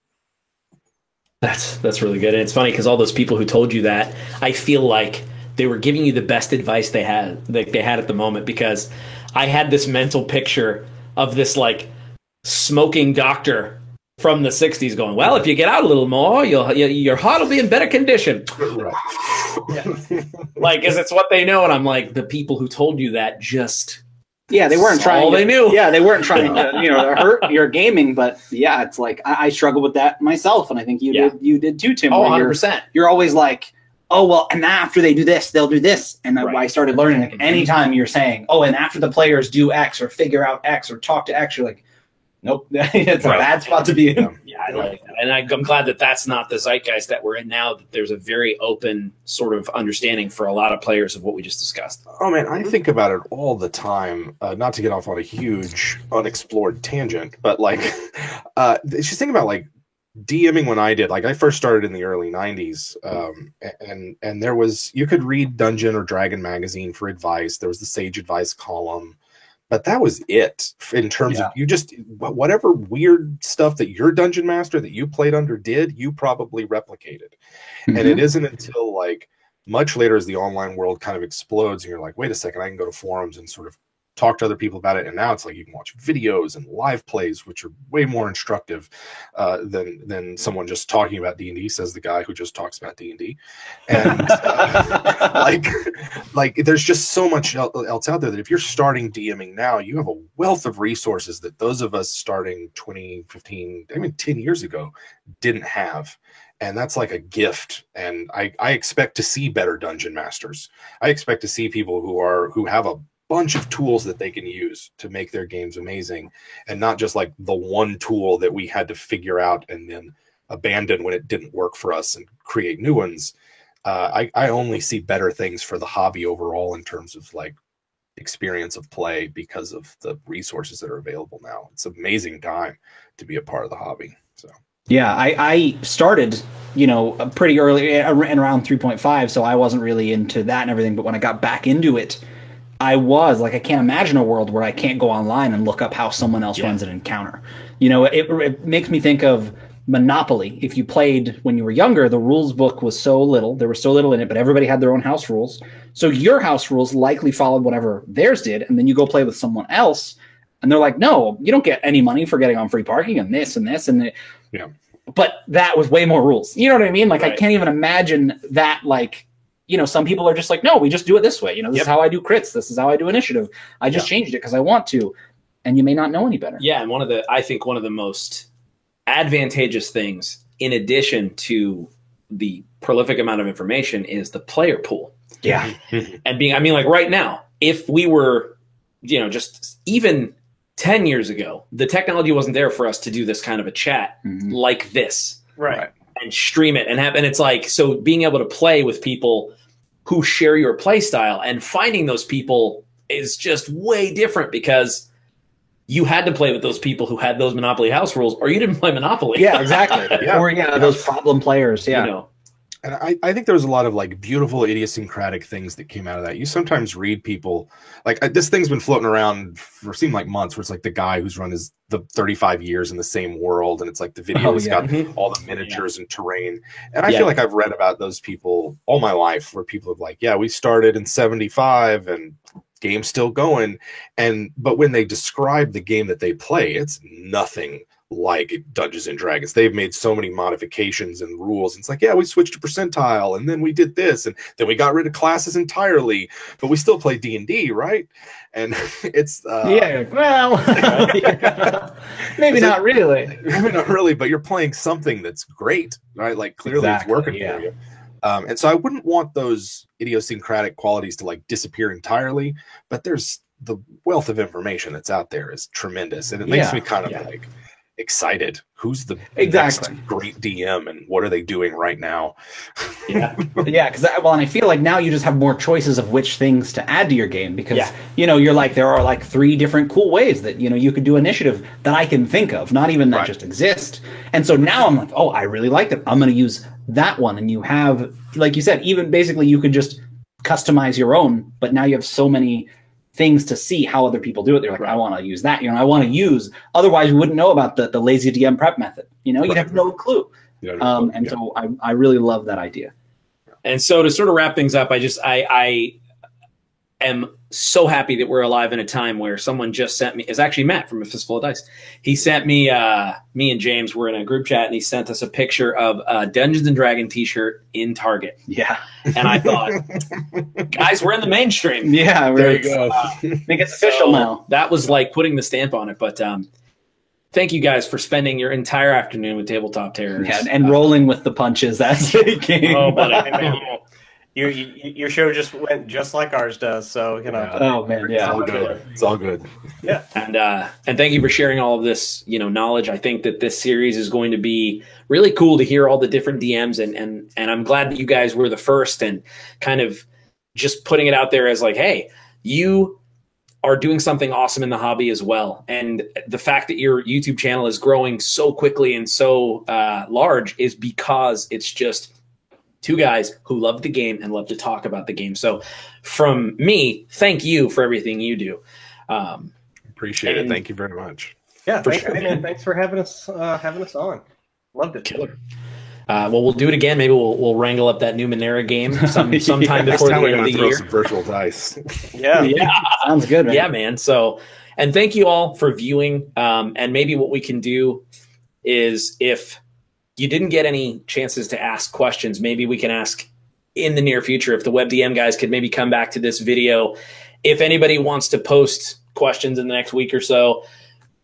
A: That's really good. And it's funny because all those people who told you that, I feel like they were giving you the best advice they had at the moment, because I had this mental picture of this like smoking doctor from the 60s going, well, if you get out a little more, your heart will be in better condition.
C: Right.
A: Like, because it's what they know. And I'm like, the people who told you that just...
B: Yeah, they weren't trying.
A: All they knew.
B: Yeah, they weren't trying to, hurt your gaming. But yeah, it's like I struggle with that myself, and I think you did too, Tim.
A: Oh, 100%.
B: You're always like, oh well, and after they do this, they'll do this, and I started learning. Like anytime you're saying, oh, and after the players do X or figure out X or talk to X, you're like, nope, it's a bad spot to be in.
A: Yeah, I like that. And I'm glad that that's not the zeitgeist that we're in now, that there's a very open sort of understanding for a lot of players of what we just discussed.
C: Oh, man, I think about it all the time, not to get off on a huge unexplored tangent, but, like, just think about, like, DMing when I did. Like, I first started in the early 90s, and there was, you could read Dungeon or Dragon magazine for advice. There was the Sage Advice column. But that was it in terms of you just whatever weird stuff that your dungeon master that you played under did, you probably replicated. Mm-hmm. And it isn't until like much later as the online world kind of explodes and you're like, wait a second, I can go to forums and sort of talk to other people about it. And now it's like you can watch videos and live plays, which are way more instructive than someone just talking about D&D, says the guy who just talks about D&D. And like there's just so much else out there that if you're starting DMing now, you have a wealth of resources that those of us starting 20, 15, I mean 10 years ago didn't have. And that's like a gift. And I expect to see better dungeon masters. I expect to see people who have a bunch of tools that they can use to make their games amazing, and not just like the one tool that we had to figure out and then abandon when it didn't work for us and create new ones. I only see better things for the hobby overall in terms of like experience of play because of the resources that are available now. It's an amazing time to be a part of the hobby. So
B: yeah, I started, pretty early and around 3.5, so I wasn't really into that and everything. But when I got back into it, I was like, I can't imagine a world where I can't go online and look up how someone else runs an encounter. It makes me think of Monopoly. If you played when you were younger, the rules book was so little, there was so little in it, but everybody had their own house rules. So your house rules likely followed whatever theirs did, and then you go play with someone else, and they're like, no, you don't get any money for getting on free parking and this and this. But that was way more rules. You know what I mean? Like, right. I can't even imagine that, like, some people are just like, no, we just do it this way. This is how I do crits. This is how I do initiative. I just changed it because I want to. And you may not know any better.
A: Yeah, and I think one of the most advantageous things, in addition to the prolific amount of information, is the player pool.
B: Yeah.
A: And like right now, if we were, just even 10 years ago, the technology wasn't there for us to do this kind of a chat like this.
D: Right.
A: And stream it and it's like, so being able to play with people who share your play style and finding those people is just way different because you had to play with those people who had those Monopoly house rules or you didn't play Monopoly.
B: Yeah, exactly. Or those problem players. Yeah.
C: And I think there was a lot of like beautiful idiosyncratic things that came out of that. You sometimes read people like this thing's been floating around for seemed like months where it's like the guy who's run the 35 years in the same world. And it's like the video has got all the miniatures and terrain. And I feel like I've read about those people all my life where people are like, yeah, we started in 75 and game's still going. But when they describe the game that they play, it's nothing like Dungeons and Dragons. They've made so many modifications and rules. It's like, yeah, we switched to percentile and then we did this and then we got rid of classes entirely, but we still play D&D, right? And it's
B: maybe not really.
C: Maybe not really, but you're playing something that's great, right? Like clearly it's working for you. And so I wouldn't want those idiosyncratic qualities to like disappear entirely, but there's the wealth of information that's out there is tremendous. And it makes me kind of like excited. Who's the next great DM and what are they doing right now?
B: Because and I feel like now you just have more choices of which things to add to your game because you're like there are like 3 different cool ways that you could do initiative that I can think of, not even that just exist. And so now I'm like, oh, I really like it. I'm going to use that one. And you have, like you said, even basically you could just customize your own, but now you have so many things to see how other people do it. They're like, I want to use that. I want to use. Otherwise, we wouldn't know about the lazy DM prep method. You'd have no clue. So I really love that idea.
A: And so to sort of wrap things up, I am so happy that we're alive in a time where someone just sent me, it's actually Matt from A Fistful of Dice. He sent me, me and James were in a group chat, and he sent us a picture of a Dungeons and Dragon t-shirt in Target.
B: Yeah.
A: And I thought, guys, we're in the mainstream.
B: Yeah.
C: There you go.
B: Make it official now.
A: That was like putting the stamp on it. But thank you guys for spending your entire afternoon with Tabletop Terrors.
B: Yeah, and rolling with the punches as they came.
A: Oh, buddy.
D: Your show just went just like ours does, so you know.
B: Oh man,
C: It's
B: yeah.
C: all good. It's all good.
D: Yeah.
A: And thank you for sharing all of this, knowledge. I think that this series is going to be really cool to hear all the different DMs, and I'm glad that you guys were the first, and kind of just putting it out there as like, hey, you are doing something awesome in the hobby as well. And the fact that your YouTube channel is growing so quickly and so large is because it's just two guys who love the game and love to talk about the game. So from me, thank you for everything you do.
C: Appreciate it. Thank you very much.
D: Yeah,
A: For
D: thanks,
A: sure.
D: man, thanks for having us on. Loved it.
A: Killer. Well, we'll do it again. Maybe we'll wrangle up that Numenera game sometime
C: Next
A: before
C: time
A: the
C: we're
A: end of
C: going
A: the
C: to throw
A: year.
C: some virtual dice.
D: Yeah.
B: Sounds good, man.
A: Yeah, man. So, and thank you all for viewing. And maybe what we can do is, if you didn't get any chances to ask questions, maybe we can ask in the near future. If the WebDM guys could maybe come back to this video, if anybody wants to post questions in the next week or so,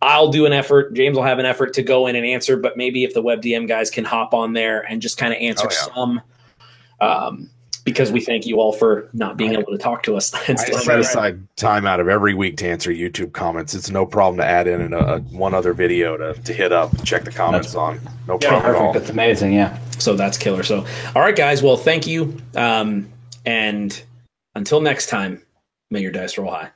A: I'll do an effort. James will have an effort to go in and answer, but maybe if the WebDM guys can hop on there and just kind of answer some, because we thank you all for not being able to talk to us.
C: I set aside time out of every week to answer YouTube comments. It's no problem to add in one other video to hit up, check the comments on. No problem at all.
B: Perfect. That's amazing. Yeah.
A: So that's killer. So, all right, guys. Well, thank you. And until next time, may your dice roll high.